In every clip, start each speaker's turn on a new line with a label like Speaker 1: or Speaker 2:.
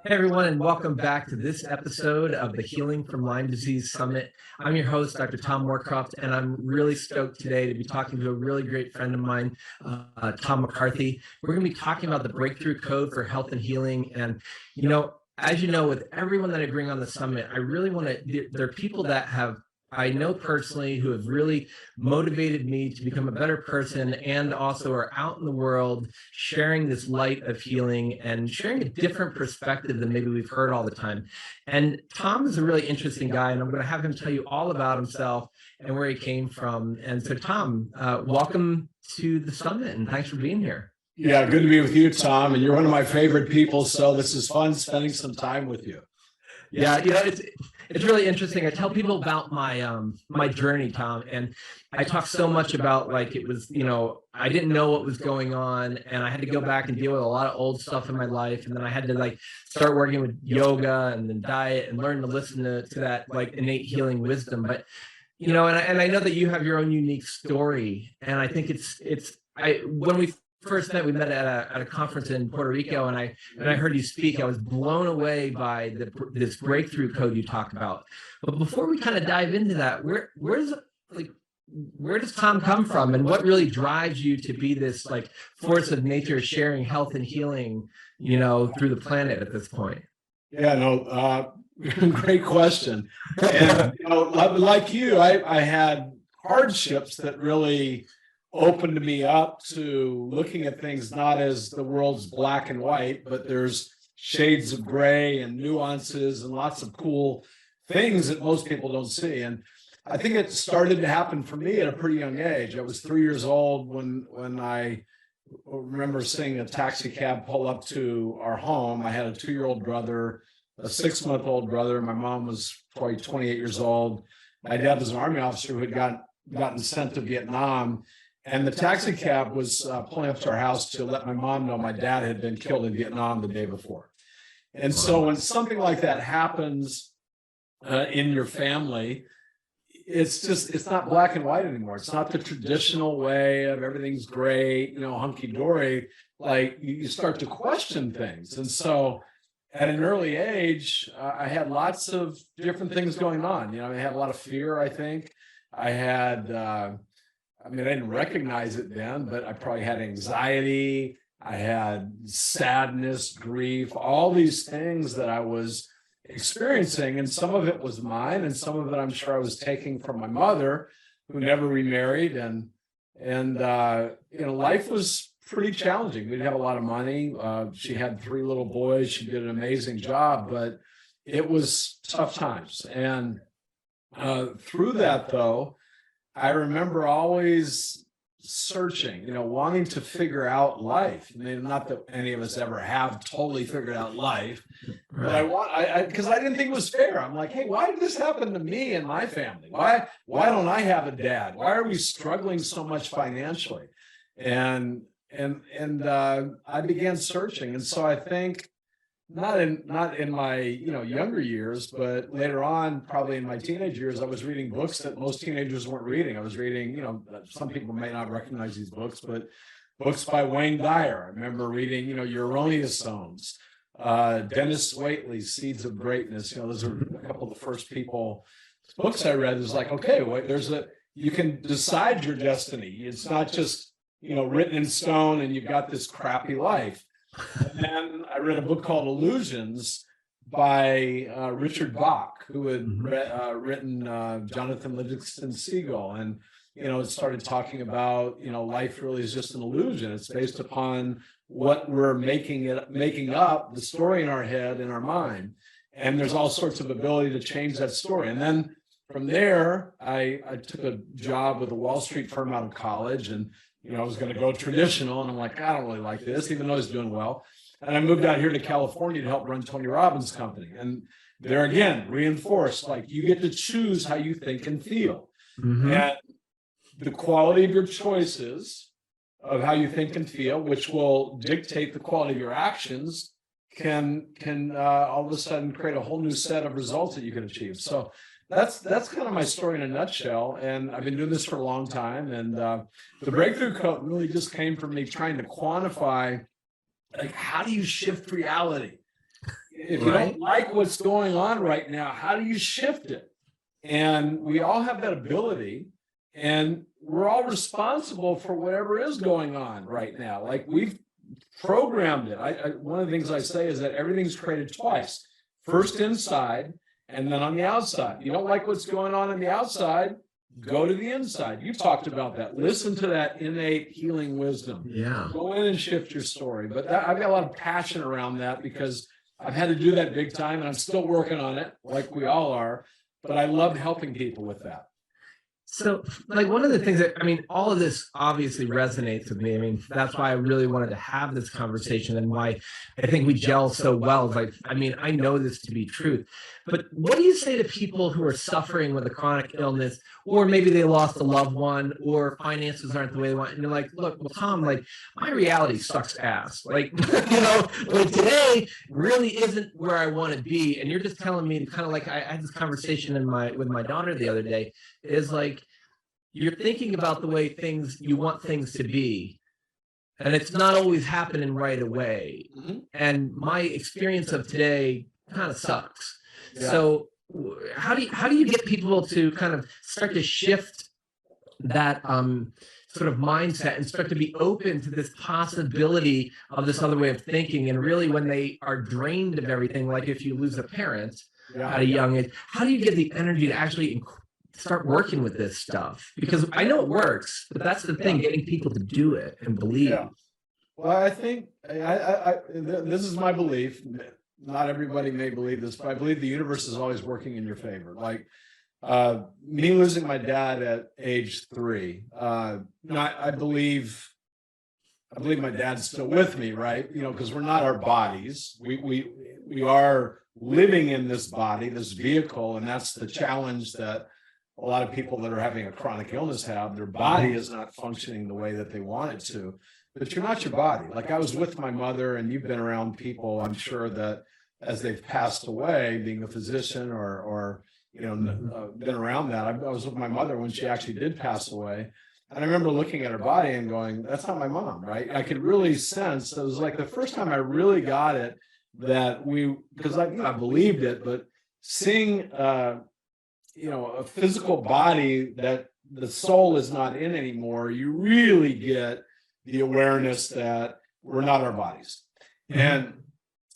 Speaker 1: Hey everyone, and welcome back to this episode of the Healing from Lyme Disease Summit. I'm your host, Dr. Tom Makkarti, and I'm really stoked today to be talking to a really great friend of mine, Tom Маккарти. We're going to be talking about the breakthrough code for health and healing. And, as you know, with everyone that I bring on the summit, I really want to, there are people that I know personally who have really motivated me to become a better person and also are out in the world sharing this light of healing and sharing a different perspective than maybe we've heard all the time. And Tom is a really interesting guy, and I'm going to have him tell you all about himself and where he came from. And so, Tom, welcome to the summit, and thanks for being here.
Speaker 2: Yeah, good to be with you, Tom. And you're one of my favorite people, so this is fun spending some time with you.
Speaker 1: Yeah, it's really interesting. I tell people about my journey, Tom, and I talk so much about like it was, I didn't know what was going on, and I had to go back and deal with a lot of old stuff in my life, and then I had to like start working with yoga and then diet and learn to listen to that like innate healing wisdom. But and I know that you have your own unique story, and I think when we first met, we met at a conference in Puerto Rico, and I heard you speak. I was blown away by this breakthrough code you talk about. But before we kind of dive into that, where does Tom come from, and what really drives you to be this like force of nature sharing health and healing, through the planet at this point?
Speaker 2: Yeah, no, great question. And like you, I had hardships that really opened me up to looking at things not as the world's black and white, but there's shades of gray and nuances and lots of cool things that most people don't see. And I think it started to happen for me at a pretty young age. I was 3 years old when I remember seeing a taxi cab pull up to our home. I had a 2-year-old brother, a 6-month-old brother. My mom was probably 28 years old. My dad was an Army officer who had gotten sent to Vietnam. And the taxi cab was pulling up to our house to let my mom know my dad had been killed in Vietnam the day before. And so when something like that happens in your family, it's not black and white anymore. It's not the traditional way of everything's great, hunky-dory. Like you start to question things. And so at an early age, I had lots of different things going on. I had a lot of fear, I think. I didn't recognize it then, but I probably had anxiety. I had sadness, grief, all these things that I was experiencing. And some of it was mine, and some of it I'm sure I was taking from my mother, who never remarried. And life was pretty challenging. We didn't have a lot of money. She had 3 little boys. She did an amazing job, but it was tough times. And through that, though, I remember always searching, wanting to figure out life. Not that any of us ever have totally figured out life, right. But because I didn't think it was fair. I'm like, hey, why did this happen to me and my family? Why don't I have a dad? Why are we struggling so much financially? And I began searching. And so I think not in my younger years, but later on, probably in my teenage years, I was reading books that most teenagers weren't reading. I was reading, some people may not recognize these books, but books by Wayne Dyer. I remember reading, your Erroneous Zones, Dennis Waitley's Seeds of Greatness. Those are a couple of the first books I read. It was like, okay, wait, you can decide your destiny. It's not just written in stone and you've got this crappy life. And then I read a book called Illusions by Richard Bach, who had written Jonathan Livingston Seagull. And, it started talking about, life really is just an illusion. It's based upon what we're making up, the story in our head, in our mind. And there's all sorts of ability to change that story. And then from there, I took a job with a Wall Street firm out of college, and I was going to go traditional, and I'm like, I don't really like this, even though I was doing well. And I moved out here to California to help run Tony Robbins' company. And there again, reinforced, like you get to choose how you think and feel. Mm-hmm. And the quality of your choices of how you think and feel, which will dictate the quality of your actions, can all of a sudden create a whole new set of results that you can achieve. So that's kind of my story in a nutshell. And I've been doing this for a long time. And the breakthrough code really just came from me trying to quantify, like, how do you shift reality? if you don't like what's going on right now, how do you shift it? And we all have that ability, and we're all responsible for whatever is going on right now. Like, we've programmed it. One of the things I say is that everything's created twice, first inside and then on the outside. You don't like what's going on the outside, go to the inside. You talked about that. Listen to that innate healing wisdom.
Speaker 1: Yeah.
Speaker 2: Go in and shift your story. But I've got a lot of passion around that, because I've had to do that big time, and I'm still working on it, like we all are. But I love helping people with that.
Speaker 1: So, like, one of the things that, I mean, all of this obviously resonates with me. I mean, that's why I really wanted to have this conversation, and why I think we gel so well. Like, I mean, I know this to be truth, but what do you say to people who are suffering with a chronic illness, or maybe they lost a loved one, or finances aren't the way they want? And you're like, look, well, Tom, like, my reality sucks ass. Like, like today really isn't where I want to be. And you're just telling me, kind of like, I had this conversation with my daughter the other day, is like, you're thinking about the way you want things to be, and it's not always happening right away.
Speaker 2: Mm-hmm.
Speaker 1: And my experience of today kind of sucks.
Speaker 2: Yeah.
Speaker 1: So how do you get people to kind of start to shift that sort of mindset and start to be open to this possibility of this other way of thinking? And really, when they are drained of everything, like if you lose a parent at a young age, how do you get the energy to actually start working with this stuff? Because I know it works, but that's the thing, getting people to do it and believe.
Speaker 2: Yeah. Well, I think this is my belief. Not everybody may believe this, but I believe the universe is always working in your favor. Like, me losing my dad at age 3, I believe my dad's still with me, right? You know, because we're not our bodies. We are living in this body, this vehicle, and that's the challenge that a lot of people that are having a chronic illness have. Their body is not functioning the way that they want it to, but you're not your body. Like, I was with my mother, and you've been around people, I'm sure, that as they've passed away, being a physician or been around that. I was with my mother when she actually did pass away. And I remember looking at her body and going, that's not my mom, right? I could really sense, it was like the first time I really got it, that because I believed it, but seeing, a physical body that the soul is not in anymore, you really get the awareness that we're not our bodies.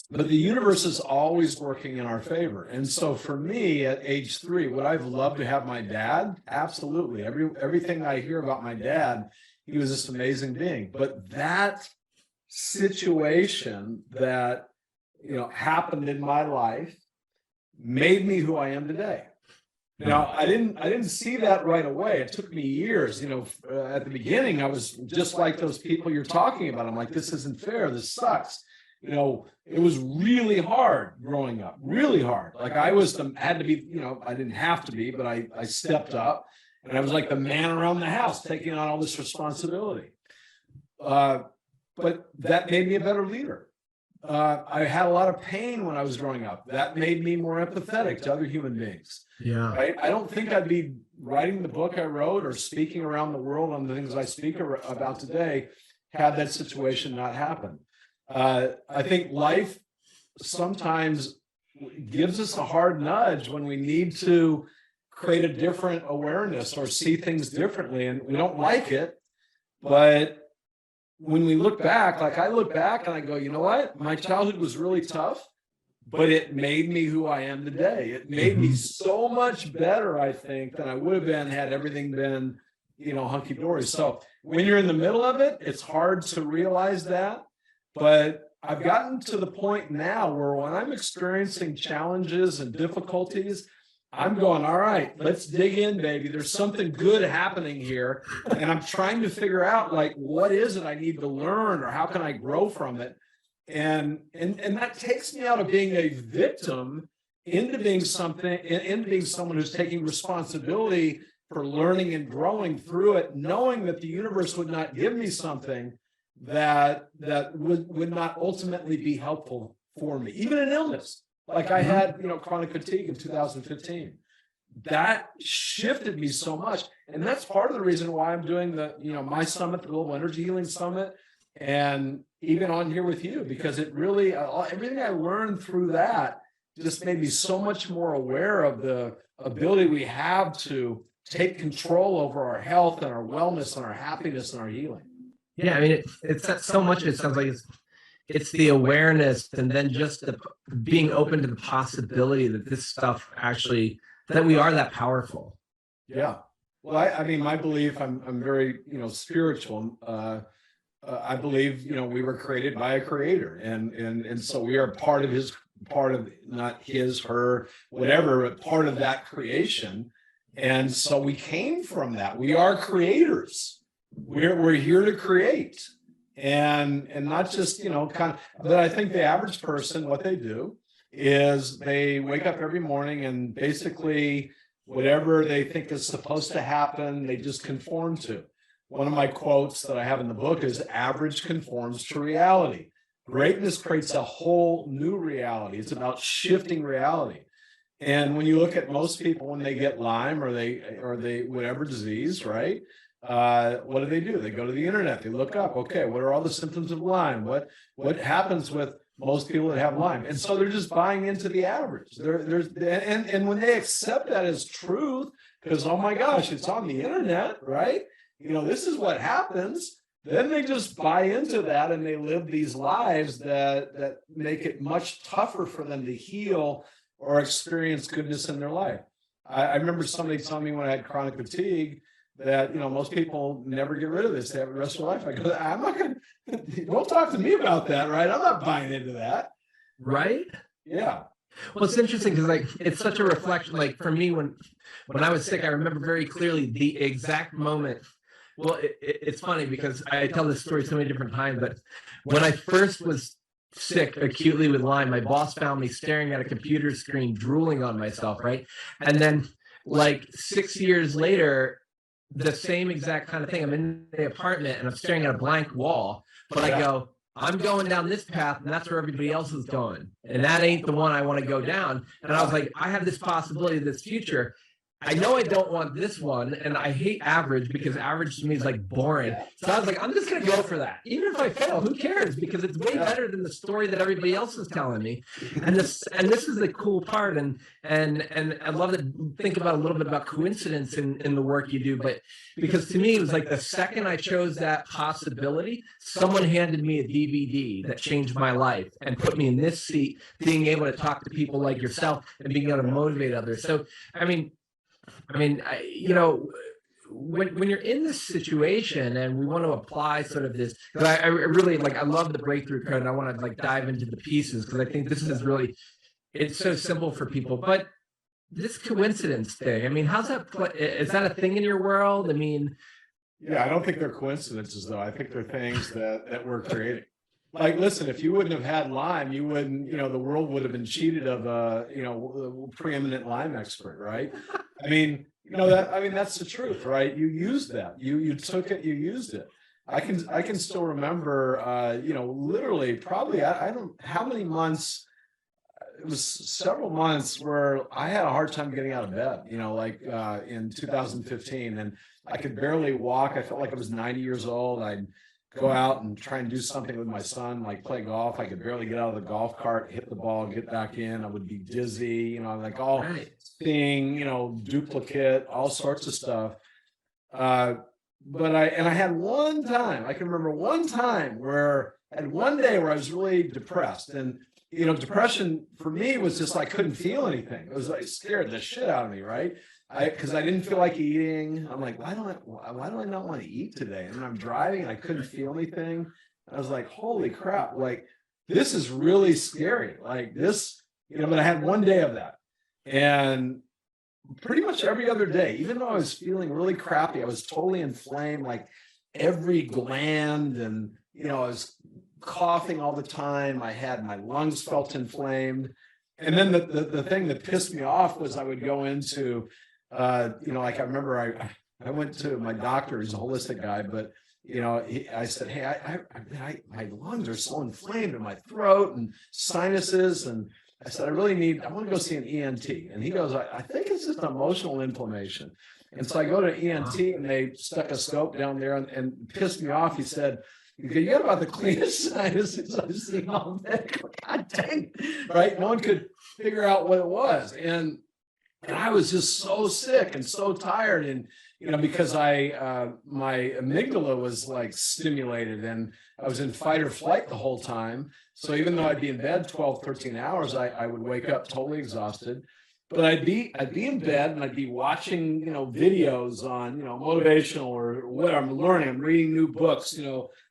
Speaker 2: But the universe is always working in our favor. And so for me at age 3, would I've loved to have my dad? Absolutely. Everything I hear about my dad, he was this amazing being. But that situation that, happened in my life made me who I am today. Now, I didn't see that right away. It took me years. At the beginning, I was just like those people you're talking about. I'm like, this isn't fair. This sucks. It was really hard growing up, really hard. Like, had to be, I didn't have to be, but I stepped up, and I was like the man around the house taking on all this responsibility. But that made me a better leader. I had a lot of pain when I was growing up. That made me more empathetic to other human beings.
Speaker 1: Yeah.
Speaker 2: Right? I don't think I'd be writing the book I wrote or speaking around the world on the things I speak about today had that situation not happened. I think life sometimes gives us a hard nudge when we need to create a different awareness or see things differently, and we don't like it. But when we look back, like I look back and I go, you know what? My childhood was really tough, but it made me who I am today. It made me so much better, I think, than I would have been had everything been, hunky-dory. So when you're in the middle of it, it's hard to realize that. But I've gotten to the point now where when I'm experiencing challenges and difficulties, I'm going, all right, let's dig in, baby. There's something good happening here. And I'm trying to figure out, like, what is it I need to learn, or how can I grow from it? And that takes me out of being a victim into being someone who's taking responsibility for learning and growing through it, knowing that the universe would not give me something that would not ultimately be helpful for me, even an illness. Like I had, chronic fatigue in 2015. That shifted me so much. And that's part of the reason why I'm doing my summit, the Global Energy Healing Summit, and even on here with you, because it really, everything I learned through that just made me so much more aware of the ability we have to take control over our health and our wellness and our happiness and our healing.
Speaker 1: Yeah, I mean, it's so much. It sounds like it's the awareness, and then just the being open to the possibility that this stuff actually, that we are that powerful.
Speaker 2: Yeah. Well, I mean, my belief, I'm very, spiritual. I believe, we were created by a creator, and so we are part of not his, her, whatever, but part of that creation. And so we came from that. We are creators. We're here to create, and not just, but I think the average person, what they do is they wake up every morning and basically whatever they think is supposed to happen, they just conform to. One of my quotes that I have in the book is average conforms to reality. Greatness creates a whole new reality. It's about shifting reality. And when you look at most people, when they get Lyme or they whatever disease, right? What do? They go to the internet, they look up, okay, what are all the symptoms of Lyme? What happens with most people that have Lyme? And so they're just buying into the average. And when they accept that as truth, because oh my gosh, it's on the internet, right? This is what happens. Then they just buy into that, and they live these lives that make it much tougher for them to heal or experience goodness in their life. I remember somebody telling me when I had chronic fatigue that, most people never get rid of this. They have the rest of their life. I go, I'm not going to, don't talk to me about that, right? I'm not buying into that.
Speaker 1: Right?
Speaker 2: Yeah.
Speaker 1: Well, it's interesting because it's such a reflection. Like for me, when I was sick, I remember very clearly the exact moment. Well, it's funny because I tell this story so many different times, but when I first was sick acutely with Lyme, my boss found me staring at a computer screen, drooling on myself, right? And then like 6 years later, the same exact kind of thing. I'm in the apartment and I'm staring at a blank wall, but I go, I'm going down this path, and that's where everybody else is going. And that ain't the one I want to go down. And I was like, I have this possibility of this future. I know I don't want this one, and I hate average because average to me is like boring. So I was like, I'm just going to go for that. Even if I fail, who cares? Because it's way better than the story that everybody else is telling me. And this is the cool part. And I love to think about a little bit about coincidence in the work you do. But because to me, it was like the second I chose that possibility, someone handed me a DVD that changed my life and put me in this seat, being able to talk to people like yourself and being able to motivate others. So, I mean, when you're in this situation and we want to apply sort of this, because I really I love the breakthrough code, and I want to dive into the pieces because I think this is really, it's so simple for people. But this coincidence thing, I mean, how's that is that a thing in your world? I mean,
Speaker 2: yeah, I don't think they're coincidences though. I think they're things that we're creating. Like, listen, if you wouldn't have had Lyme, you wouldn't, the world would have been cheated of a preeminent Lyme expert, right? I mean, that's the truth, right? You used that. You took it, you used it. I can still remember, literally probably, I don't, how many months, it was several months where I had a hard time getting out of bed, in 2015, and I could barely walk. I felt like I was 90 years old. I'd go out and try and do something with my son, like play golf. I could barely get out of the golf cart, hit the ball, get back in. I would be dizzy, all thing, duplicate, all sorts of stuff. But I had one time, I can remember one time where I had one day where I was really depressed. And, depression for me was just, I couldn't feel anything. It was like scared the shit out of me, right? Because I didn't feel like eating. I'm like, why do I not want to eat today? And I'm driving and I couldn't feel anything. I was like, holy crap, this is really scary. Like this, but I had one day of that. And pretty much every other day, even though I was feeling really crappy, I was totally inflamed, like every gland, and I was coughing all the time. My lungs felt inflamed. And then the thing that pissed me off was I would go into I remember I went to my doctor, he's a holistic guy, but I said, hey, my lungs are so inflamed in my throat and sinuses, and I said, I want to go see an ENT. And he goes, I think it's just emotional inflammation. And so I go to ENT, and they stuck a scope down there and pissed me off. He said, You got about the cleanest sinuses I've seen all day. God dang, right? No one could figure out what it was. And I was just so sick and so tired. And, because my amygdala was like stimulated and I was in fight or flight the whole time. So even though I'd be in bed 12, 13 hours, I would wake up totally exhausted. But I'd be in bed and I'd be watching, videos on, motivational or whatever. I'm learning, I'm reading new books,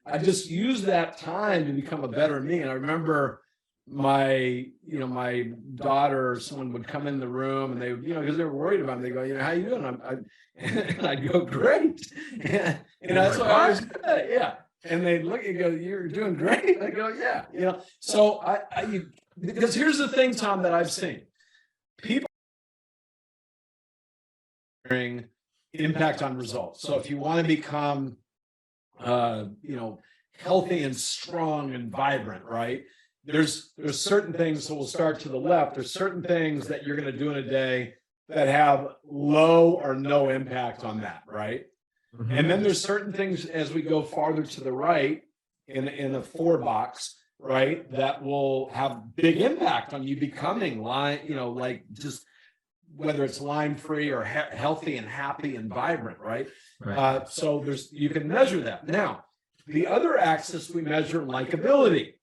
Speaker 2: I just use that time to become a better me. And I remember my daughter or someone would come in the room and they would, because they were worried about me. They go, how you doing? And I'd go, great. And that's what I always said, yeah. And they'd look and go, you're doing great. I go, yeah. So because here's the thing, Tom, that I've seen. People impact on results. So if you want to become, healthy and strong and vibrant, right? There's certain things. So we'll start to the left. There's certain things that you're going to do in a day that have low or no impact on that, right? Mm-hmm. And then there's certain things as we go farther to the right in a 4 box, right, that will have big impact on you becoming like just whether it's line free or healthy and happy and vibrant, right? So you can measure that. Now, the other axis we measure likability.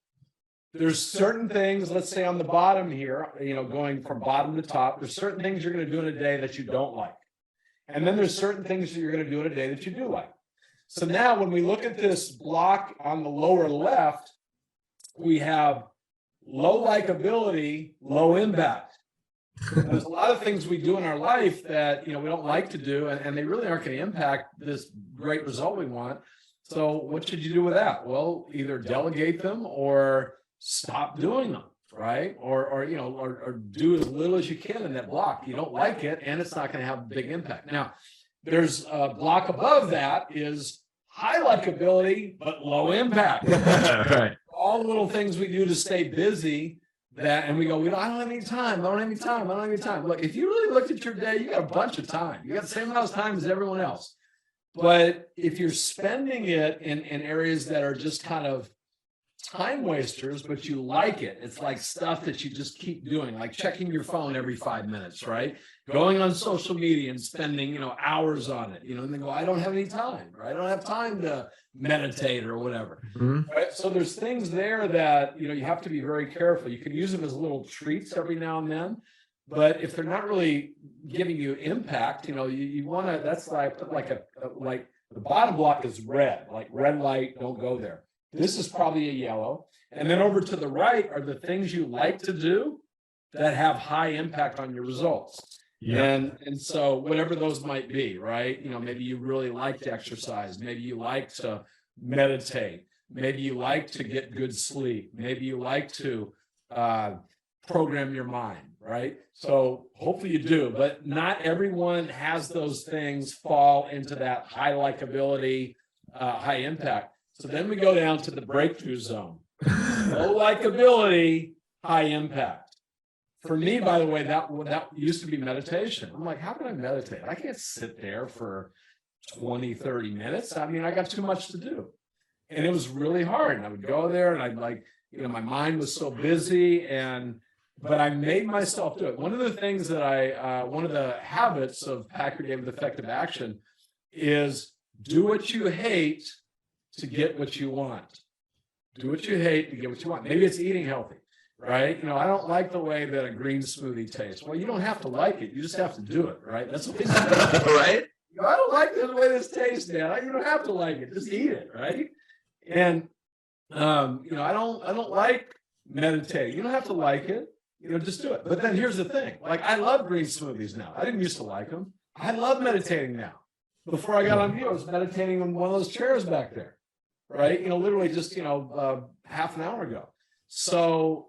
Speaker 2: There's certain things, let's say on the bottom here, going from bottom to top, there's certain things you're going to do in a day that you don't like. And then there's certain things that you're going to do in a day that you do like. So now when we look at this block on the lower left, we have low likability, low impact. There's a lot of things we do in our life that, we don't like to do, and they really aren't going to impact this great result we want. So what should you do with that? Well, either delegate them or stop doing them, right? Or do as little as you can in that block. You don't like it, and it's not going to have a big impact. Now, there's a block above that is high likability, but low impact. Right. All the little things we do to stay busy and we go, I don't have any time. I don't have any time. I don't have any time. Look, if you really looked at your day, you got a bunch of time. You got the same amount of time as everyone else. But if you're spending it in areas that are just kind of time wasters, but you like it, it's like stuff that you just keep doing, like checking your phone every 5 minutes, right? Going on social media and spending, hours on it, and they go, I don't have any time, right? I don't have time to meditate or whatever. Mm-hmm. Right? So there's things there that, you have to be very careful. You can use them as little treats every now and then, but if they're not really giving you impact, you want to, that's like the bottom block is red, like red light, don't go there. This is probably a yellow. And then over to the right are the things you like to do that have high impact on your results. Yeah. And so whatever those might be, right? Maybe you really like to exercise. Maybe you like to meditate. Maybe you like to get good sleep. Maybe you like to program your mind, right? So hopefully you do, but not everyone has those things fall into that high likability, high impact. So then we go down to the breakthrough zone. Low likability, high impact. For me, by the way, that used to be meditation. I'm like, how can I meditate? I can't sit there for 20, 30 minutes. I mean, I got too much to do. And it was really hard. And I would go there and I'd like, my mind was so busy, but I made myself do it. One of the things that one of the habits of Pack Your Day with Effective Action is do what you hate to get what you want. Do what you hate to get what you want. Maybe it's eating healthy, right? I don't like the way that a green smoothie tastes. Well, you don't have to like it. You just have to do it, right? That's what it's right? I don't like the way this tastes, man. You don't have to like it. Just eat it, right? And I don't like meditating. You don't have to like it. Just do it. But then here's the thing. Like, I love green smoothies now. I didn't used to like them. I love meditating now. Before I got on you, I was meditating on one of those chairs back there, right? Literally just, half an hour ago. So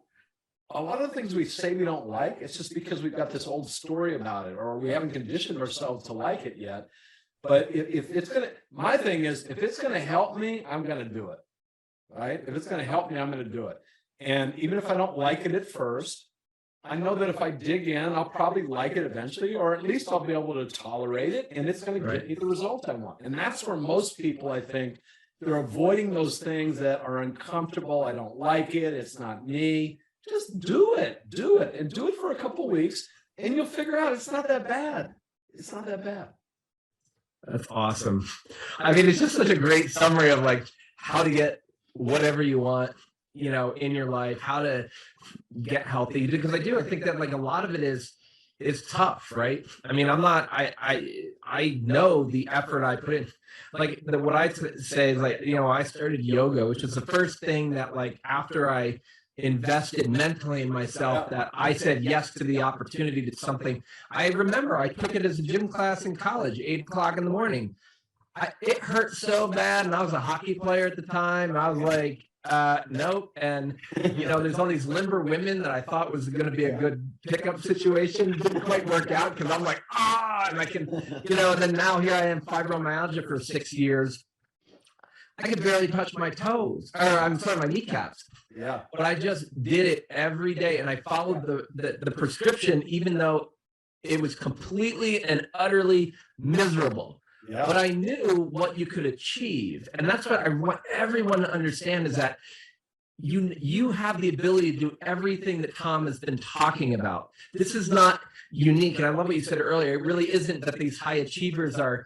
Speaker 2: a lot of the things we say we don't like, it's just because we've got this old story about it, or we haven't conditioned ourselves to like it yet. But if it's going to, my thing is, if it's going to help me, I'm going to do it, right? If it's going to help me, I'm going to do it. And even if I don't like it at first, I know that if I dig in, I'll probably like it eventually, or at least I'll be able to tolerate it, and it's going to get me the result I want. And that's where most people, I think, They're avoiding those things that are uncomfortable. I don't like it. It's not me. Just do it, and do it for a couple weeks, and you'll figure out it's not that bad. It's not that bad.
Speaker 1: That's awesome. I mean, it's just such a great summary of like how to get whatever you want, you know, in your life, how to get healthy. Because I think that like a lot of it is tough, right? I mean, I know the effort I put in. Like what I say is like, you know, I started yoga, which is the first thing that like after I invested mentally in myself, that I said yes to the opportunity to something. I remember I took it as a gym class in college, 8 o'clock in the morning. It hurt so bad, and I was a hockey player at the time. And I was like, nope. And you know, there's all these limber women that I thought was going to be a good pickup situation. Didn't quite work out because I'm like, and I can, you know. And then now here I am, fibromyalgia for 6 years. I could barely touch my toes, or I'm sorry, my kneecaps.
Speaker 2: Yeah.
Speaker 1: But I just did it every day, and I followed the prescription, even though it was completely and utterly miserable.
Speaker 2: Yeah.
Speaker 1: But I knew what you could achieve, and that's what I want everyone to understand, is that you have the ability to do everything that Tom has been talking about. This is not unique, and I love what you said earlier. It really isn't that these high achievers are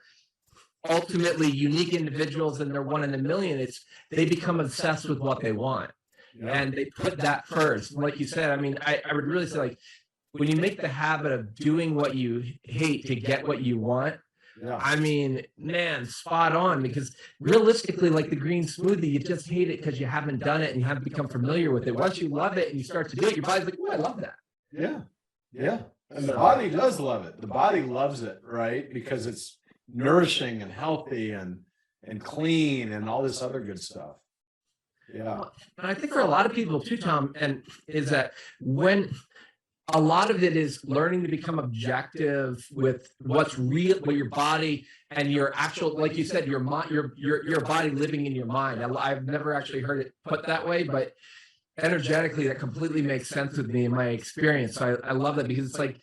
Speaker 1: ultimately unique individuals and they're one in a million. It's they become obsessed with what they want. Yeah. And they put that first. Like you said, I mean, I would really say, like, when you make the habit of doing what you hate to get what you want, yeah. I mean, man, spot on. Because realistically, like the green smoothie, you just hate it because you haven't done it and you haven't become familiar with it. Once you love it and you start to do it, your body's like, oh, I love that.
Speaker 2: Yeah. Yeah. And the body does love it. The body loves it, right? Because it's nourishing and healthy and clean and all this other good stuff. Yeah.
Speaker 1: And I think for a lot of people too, Tom, and is that when a lot of it is learning to become objective with what's real, what your body and your actual, like you said, your mind, your body living in your mind. I've never actually heard it put that way, but energetically that completely makes sense with me in my experience. So I love that, because it's like,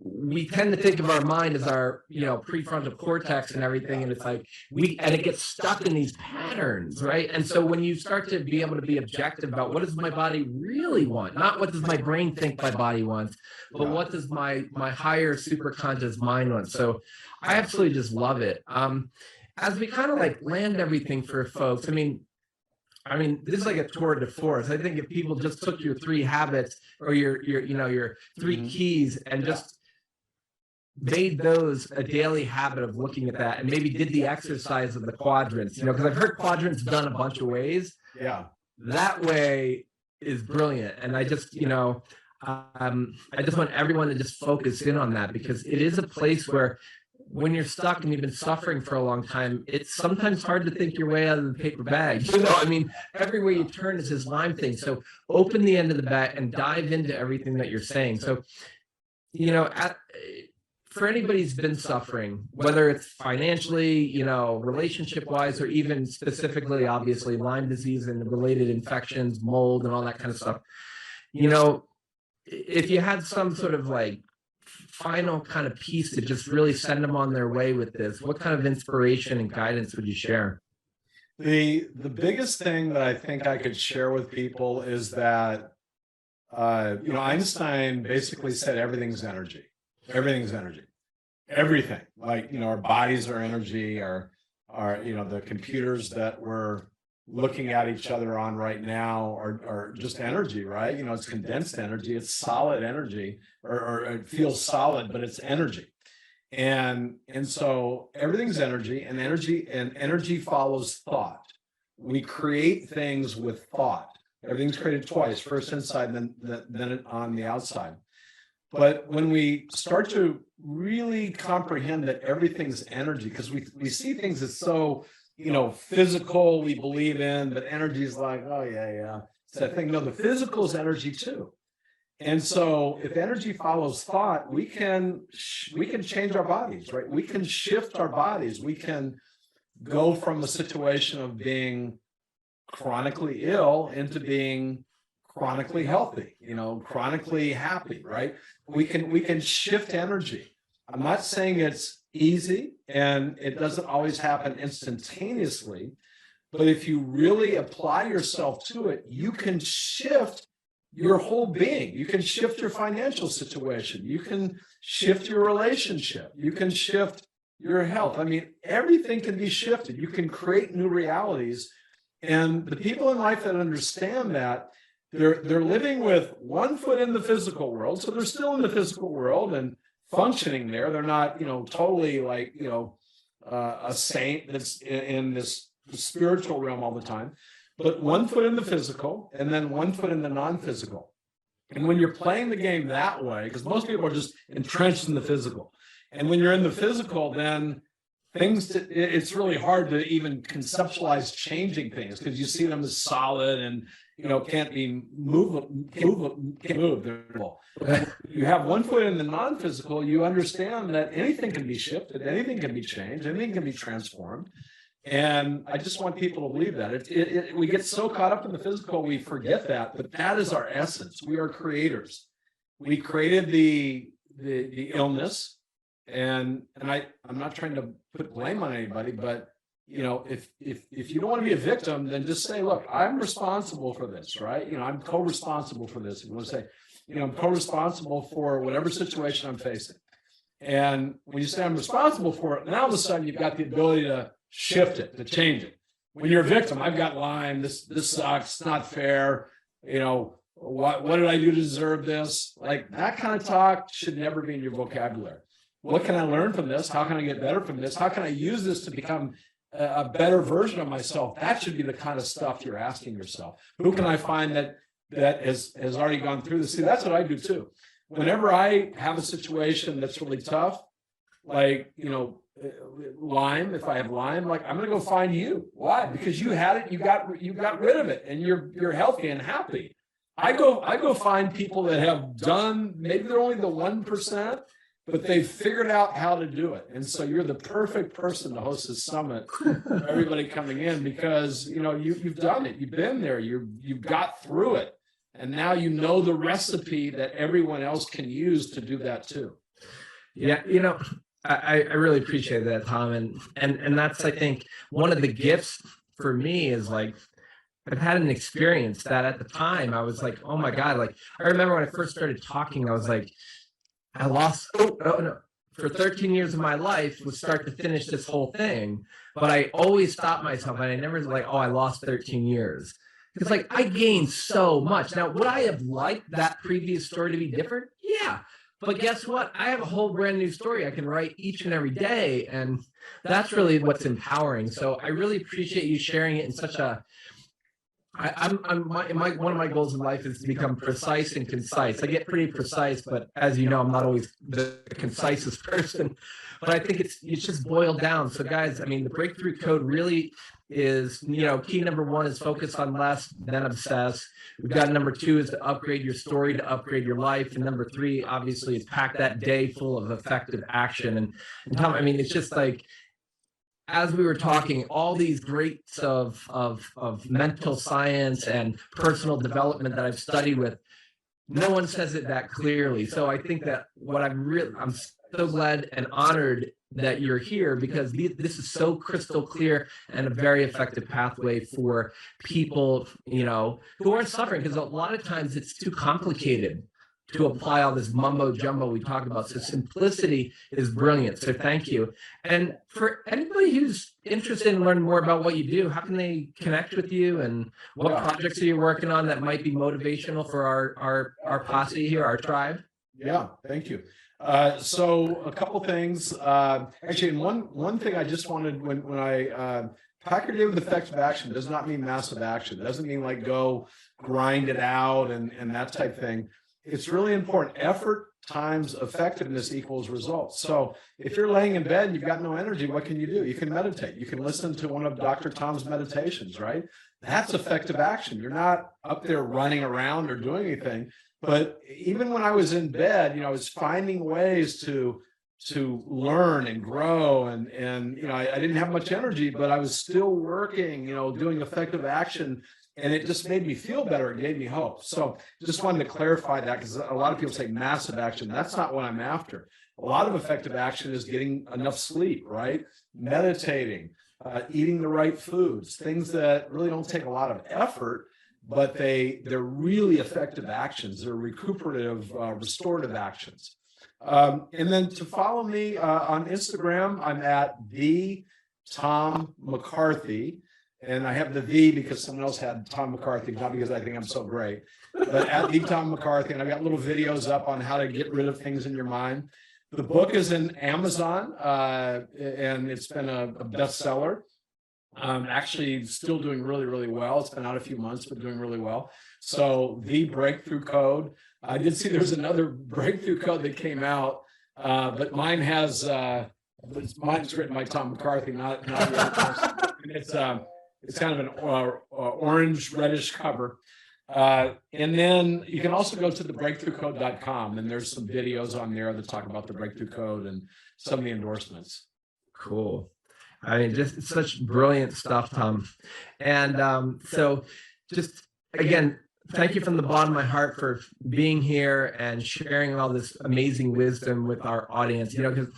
Speaker 1: we tend to think of our mind as our, you know, prefrontal cortex and everything. And it's like and it gets stuck in these patterns, right? And so when you start to be able to be objective about what does my body really want, not what does my brain think my body wants, but what does my higher superconscious mind want? So I absolutely just love it. As we kind of like land everything for folks, I mean, this is like a tour de force. I think if people just took your 3 habits or your you know, your 3 keys and just made those a daily habit of looking at that, and maybe did the exercise of the quadrants, you know, because I've heard quadrants done a bunch of ways.
Speaker 2: Yeah.
Speaker 1: That way is brilliant. And I just, you know, I just want everyone to just focus in on that, because it is a place where when you're stuck and you've been suffering for a long time, it's sometimes hard to think your way out of the paper bag. You know, I mean, everywhere you turn is this Lyme thing. So open the end of the bag and dive into everything that you're saying. So, you know, for anybody who's been suffering, whether it's financially, you know, relationship-wise, or even specifically, obviously, Lyme disease and the related infections, mold, and all that kind of stuff, you know, if you had some sort of like final kind of piece to just really send them on their way with this, what kind of inspiration and guidance would you share?
Speaker 2: The biggest thing that I think I could share with people is that, you know, Einstein basically said everything's energy. Everything's energy. Everything. Like, you know, our bodies are energy, our you know, the computers that we're looking at each other on right now are just energy, right? You know, it's condensed energy, it's solid energy, or it feels solid, but it's energy. And so everything's energy, and energy follows thought. We create things with thought. Everything's created twice, first inside, then on the outside. But when we start to really comprehend that everything's energy, because we see things as so, you know, physical, we believe in, but energy is like, oh yeah, it's that thing. No, the physical is energy too. And so if energy follows thought, we can change our bodies, right? We can shift our bodies. We can go from a situation of being chronically ill into being chronically healthy, you know, chronically happy, right? We can shift energy. I'm not saying it's easy and it doesn't always happen instantaneously, But if you really apply yourself to it, you can shift your whole being. You can shift your financial situation. You can shift your relationship. You can shift your health. I mean, everything can be shifted. You can create new realities. And the people in life that understand that, they're living with one foot in the physical world. So they're still in the physical world and functioning there. They're not, totally like, a saint that's in this spiritual realm all the time, but one foot in the physical and then one foot in the non-physical. And when you're playing the game that way, because most people are just entrenched in the physical, and when you're in the physical, then it's really hard to even conceptualize changing things because you see them as solid and can't be moved. You have one foot in the non-physical, you understand that anything can be shifted, anything can be changed, anything can be transformed. And I just want people to believe that. We get so caught up in the physical, we forget that, but that is our essence. We are creators. We created the illness, and I'm not trying to put blame on anybody, but if you don't want to be a victim, then just say, look, I'm responsible for this, right? I'm co-responsible for this. If you want to say, I'm co-responsible for whatever situation I'm facing. And when you say I'm responsible for it, now all of a sudden you've got the ability to shift it, to change it. When you're a victim, I've got Lyme, this sucks, it's not fair, what did I do to deserve this? Like that kind of talk should never be in your vocabulary. What can I learn from this? How can I get better from this? How can I use this to become a better version of myself? That should be the kind of stuff you're asking yourself. Who can I find that has already gone through this? See, that's what I do too. Whenever I have a situation that's really tough, like, Lyme, if I have Lyme, like I'm going to go find you. Why? Because you had it, you got rid of it, and you're healthy and happy. I go find people that have done, maybe they're only the 1%, but they've figured out how to do it. And so you're the perfect person to host this summit for everybody coming in, because you've done it, you've been there, you've got through it, and now you know the recipe that everyone else can use to do that too.
Speaker 1: Yeah, I really appreciate that, Tom, and that's, I think, one of the gifts for me is like I've had an experience that at the time I was like, oh my God, like I remember when I first started talking, I was like, I lost for 13 years of my life was start to finish this whole thing, but I always stopped myself and I never was like, oh, I lost 13 years. Because like I gained so much. Now, would I have liked that previous story to be different? Yeah. But guess what? I have a whole brand new story I can write each and every day. And that's really what's empowering. So I really appreciate you sharing it in such a, one of my goals in life is to become precise and concise. I get pretty precise, but as you know, I'm not always the concisest person. But I think it's just boiled down. So guys, I mean, the breakthrough code really is, key number one is focus on less, then obsess. We've got number two is to upgrade your story, to upgrade your life. And number three, obviously, is pack that day full of effective action. And Tom, I mean, it's just like, as we were talking, all these greats of mental science and personal development that I've studied with, no one says it that clearly. So I think that I'm so glad and honored that you're here, because this is so crystal clear and a very effective pathway for people, who are suffering, because a lot of times it's too complicated to apply all this mumbo jumbo we talked about. So simplicity is brilliant. So thank you. And for anybody who's interested in learning more about what you do, how can they connect with you, and what projects are you working on that might be motivational for our posse here, our tribe?
Speaker 2: Yeah, thank you. So a couple things. Actually, one thing I just wanted, when I pack your day with effective action does not mean massive action. It doesn't mean like go grind it out and that type thing. It's really important. Effort times effectiveness equals results. So if you're laying in bed and you've got no energy, what can you do? You can meditate. You can listen to one of Dr. Tom's meditations, right? That's effective action. You're not up there running around or doing anything. But even when I was in bed, I was finding ways to learn and grow, and I didn't have much energy, but I was still working, doing effective action. And it just made me feel better. It gave me hope. So just wanted to clarify that, because a lot of people say massive action. That's not what I'm after. A lot of effective action is getting enough sleep, right? Meditating, eating the right foods, things that really don't take a lot of effort, but they're really effective actions. They're recuperative, restorative actions. And then to follow me on Instagram, I'm at the Tom McCarthy. And I have the V because someone else had Tom McCarthy, not because I think I'm so great, but at the Tom McCarthy. And I've got little videos up on how to get rid of things in your mind. The book is in Amazon, and it's been a bestseller. Actually still doing really, really well. It's been out a few months, but doing really well. So the breakthrough code. I did see there's another breakthrough code that came out, but mine has, mine's written by Tom McCarthy, not the other person. It's kind of an orange reddish cover. And then you can also go to thebreakthroughcode.com, and there's some videos on there that talk about the breakthrough code and some of the endorsements.
Speaker 1: Cool. I mean, just such brilliant stuff, Tom. And so just again, thank you from the bottom of my heart for being here and sharing all this amazing wisdom with our audience. Because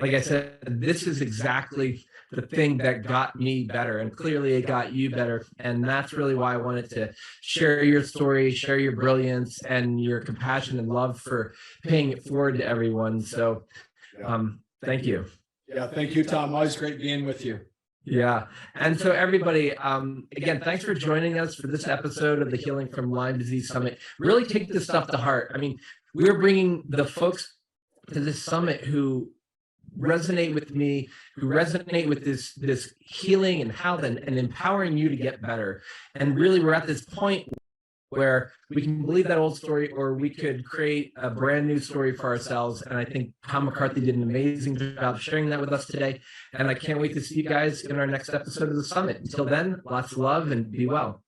Speaker 1: like I said, this is exactly the thing that got me better, and clearly it got you better. And that's really why I wanted to share your story, share your brilliance and your compassion and love for paying it forward to everyone. So thank you.
Speaker 2: Yeah, thank you, Tom. Always great being with you.
Speaker 1: Yeah. And so everybody, again, thanks for joining us for this episode of the Healing from Lyme Disease Summit. Really take this stuff to heart. I mean, we're bringing the folks to this summit who resonate with me, who resonate with this healing and health and empowering you to get better. And really, we're at this point where we can believe that old story, or we could create a brand new story for ourselves. And I think Tom McCarthy did an amazing job sharing that with us today. And I can't wait to see you guys in our next episode of the summit. Until then, lots of love and be well.